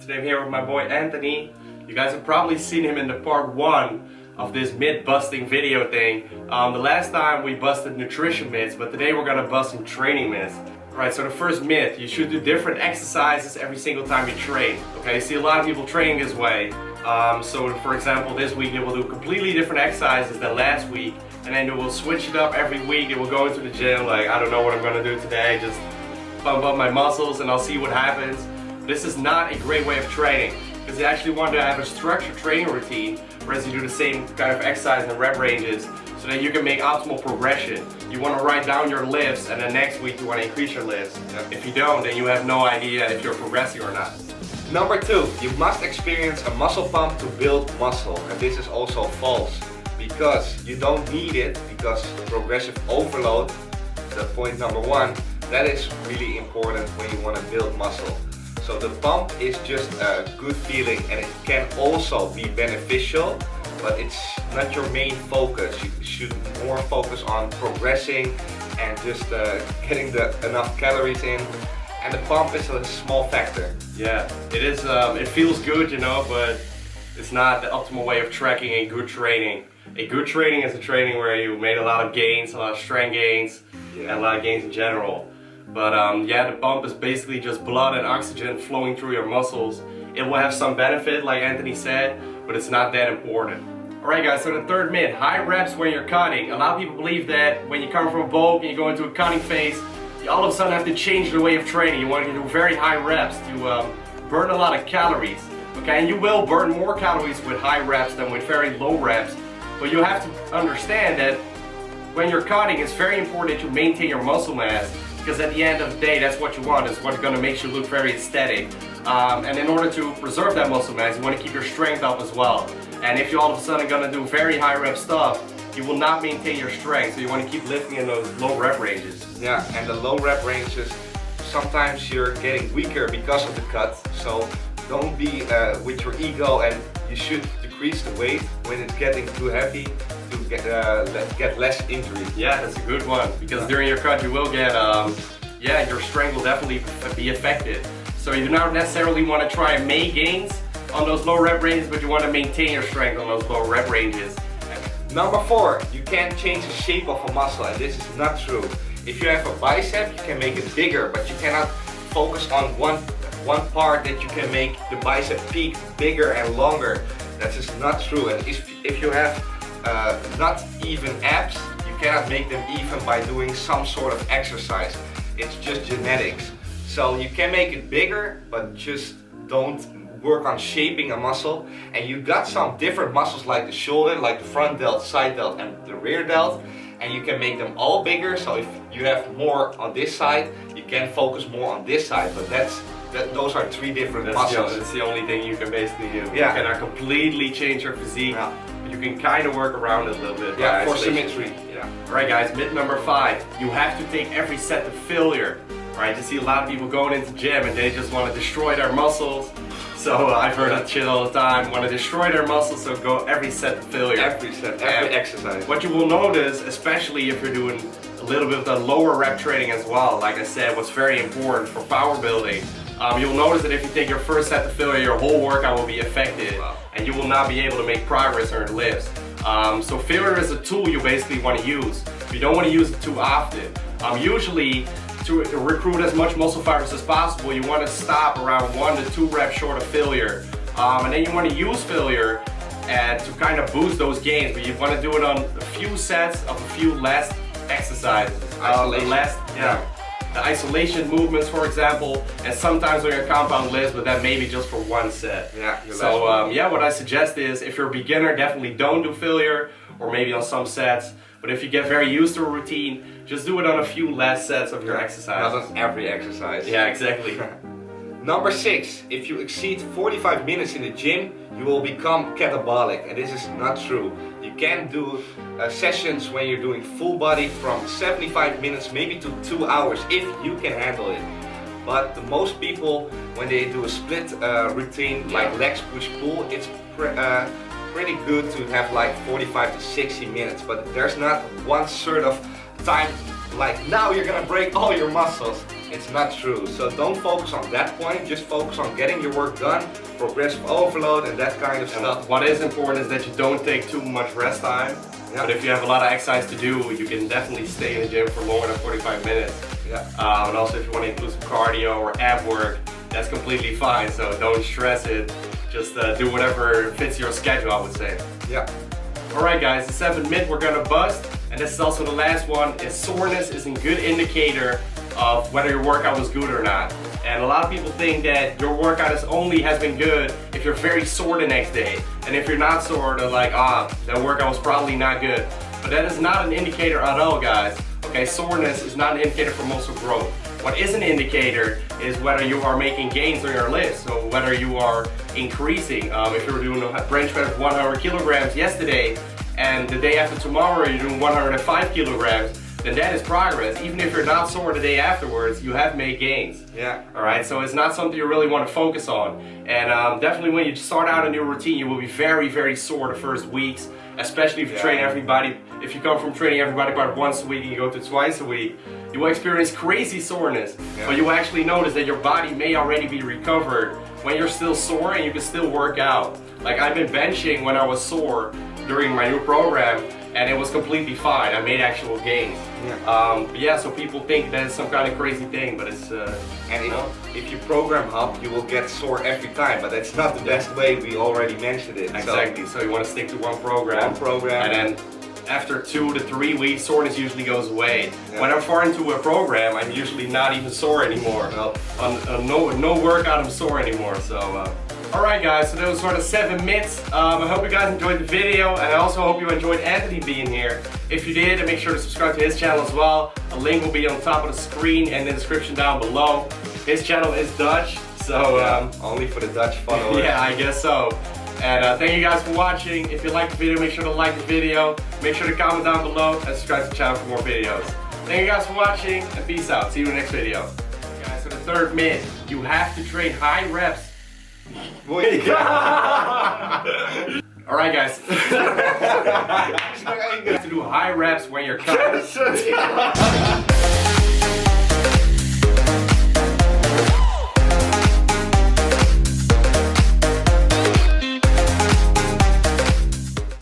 Today I'm here with my boy Anthony. You guys have probably seen him in the part 1 of this myth busting video thing. The last time we busted nutrition myths, but today we're gonna bust some training myths. Alright, so the first myth, you should do different exercises every single time you train. Okay, you see a lot of people training this way. So for example, this week they will do completely different exercises than last week, and then they will switch it up every week. They will go into the gym like, I don't know what I'm gonna do today, just pump up my muscles and I'll see what happens. This is not a great way of training, because you actually want to have a structured training routine, whereas you do the same kind of exercise and rep ranges, so that you can make optimal progression. You want to write down your lifts, and then next week you want to increase your lifts. If you don't, then you have no idea if you're progressing or not. Number 2, you must experience a muscle pump to build muscle, and this is also false, because you don't need it, because progressive overload, the point number 1, that is really important when you want to build muscle. So the pump is just a good feeling, and it can also be beneficial, but it's not your main focus. You should more focus on progressing and just getting enough calories in, and the pump is a small factor. Yeah, it is. It feels good, you know, but it's not the optimal way of tracking a good training. A good training is a training where you made a lot of gains, a lot of strength gains, and a lot of gains in general. But yeah, the pump is basically just blood and oxygen flowing through your muscles. It will have some benefit, like Anthony said, but it's not that important. Alright guys, so the third myth, high reps when you're cutting. A lot of people believe that when you come from a bulk and you go into a cutting phase, you all of a sudden have to change the way of training. You want to do very high reps to burn a lot of calories. Okay, and you will burn more calories with high reps than with very low reps. But you have to understand that when you're cutting, it's very important that you maintain your muscle mass, because at the end of the day, that's what you want, is what's going to make you look very aesthetic. And in order to preserve that muscle mass, you want to keep your strength up as well. And if you all of a sudden going to do very high rep stuff, you will not maintain your strength, so you want to keep lifting in those low rep ranges. Yeah, and the low rep ranges, sometimes you're getting weaker because of the cut, so don't be with your ego, and you should decrease the weight when it's getting too heavy to get less injury. Yeah, that's a good one, because during your cut you will get, yeah, your strength will definitely be affected. So you do not necessarily want to try and make gains on those low rep ranges, but you want to maintain your strength on those low rep ranges. Number 4, you can't change the shape of a muscle, and this is not true. If you have a bicep, you can make it bigger, but you cannot focus on one part that you can make the bicep peak bigger and longer. That is not true. And if you have not even abs, you cannot make them even by doing some sort of exercise. It's just genetics. So you can make it bigger, but just don't work on shaping a muscle. And you got some different muscles like the shoulder, like the front delt, side delt, and the rear delt, and you can make them all bigger. So if you have more on this side, you can focus more on this side, but those are 3 different muscles. That's the only thing you can basically do. Yeah. You cannot completely change your physique. Yeah. You can kind of work around it a little bit. Yeah, for symmetry. Yeah. Alright guys, myth number 5. You have to take every set to failure. Right? You see a lot of people going into the gym and they just want to destroy their muscles. So I've heard that shit all the time. Want to destroy their muscles, so go every set to failure. Every set, every exercise. What you will notice, especially if you're doing a little bit of the lower rep training as well, like I said, what's very important for power building, you'll notice that if you take your first set to failure, your whole workout will be affected, and you will not be able to make progress on your lifts. So failure is a tool you basically want to use. You don't want to use it too often. Usually, to recruit as much muscle fibers as possible, you want to stop around 1 to 2 reps short of failure. And then you want to use failure to kind of boost those gains, but you want to do it on a few sets of a few less exercises. The isolation movements, for example, and sometimes on your compound lifts, but that may be just for 1 set. Yeah. So yeah, what I suggest is, if you're a beginner, definitely don't do failure, or maybe on some sets. But if you get very used to a routine, just do it on a few less sets of your exercise. Not on every exercise. Yeah, exactly. Number 6, if you exceed 45 minutes in the gym, you will become catabolic, and this is not true. You can do sessions when you're doing full body from 75 minutes maybe to 2 hours if you can handle it. But the most people, when they do a split routine like legs push pull, it's pretty good to have like 45 to 60 minutes, but there's not one sort of time like now you're gonna break all your muscles. it's not true. So don't focus on that point, just focus on getting your work done, progressive overload and that kind of stuff. What is important is that you don't take too much rest time. Yeah. But if you have a lot of exercise to do, you can definitely stay in the gym for longer than 45 minutes. Yeah. And also if you want to include some cardio or ab work, that's completely fine. So don't stress it. Just do whatever fits your schedule, I would say. Yeah. Alright guys, the 7th myth we're gonna bust, and this is also the last one, is soreness is a good indicator of whether your workout was good or not. And a lot of people think that your workout has been good if you're very sore the next day. And if you're not sore, they're like, that workout was probably not good. But that is not an indicator at all, guys. Okay, soreness is not an indicator for muscle growth. What is an indicator is whether you are making gains on your lifts, so whether you are increasing. If you were doing a bench press of 100 kilograms yesterday and the day after tomorrow you're doing 105 kilograms, then that is progress. Even if you're not sore the day afterwards, you have made gains. Yeah. Alright, so it's not something you really want to focus on. And definitely when you start out a new routine, you will be very, very sore the first weeks, especially if you train everybody. If you come from training everybody about once a week and you go to twice a week, you will experience crazy soreness. Yeah. But you will actually notice that your body may already be recovered when you're still sore and you can still work out. Like I've been benching when I was sore during my new program and it was completely fine. I made actual gains. Yeah. But yeah, so people think that it's some kind of crazy thing, but it's and if you program hop, you will get sore every time, but that's not the best way. We already mentioned it. Exactly. So you want to stick to one program. And then after 2 to 3 weeks, soreness usually goes away. Yeah. When I'm far into a program, I'm usually not even sore anymore. No. On no workout, I'm sore anymore. So. Alright guys, so those were the 7 myths. I hope you guys enjoyed the video, and I also hope you enjoyed Anthony being here. If you did, make sure to subscribe to his channel as well. A link will be on top of the screen and the description down below. His channel is Dutch, so only for the Dutch followers. Yeah, I guess so. And thank you guys for watching. If you liked the video, make sure to like the video. Make sure to comment down below and subscribe to the channel for more videos. Thank you guys for watching, and peace out. See you in the next video. Okay, guys, so the 3rd myth, you have to train high reps. Alright guys. You have to do high reps when you're cut.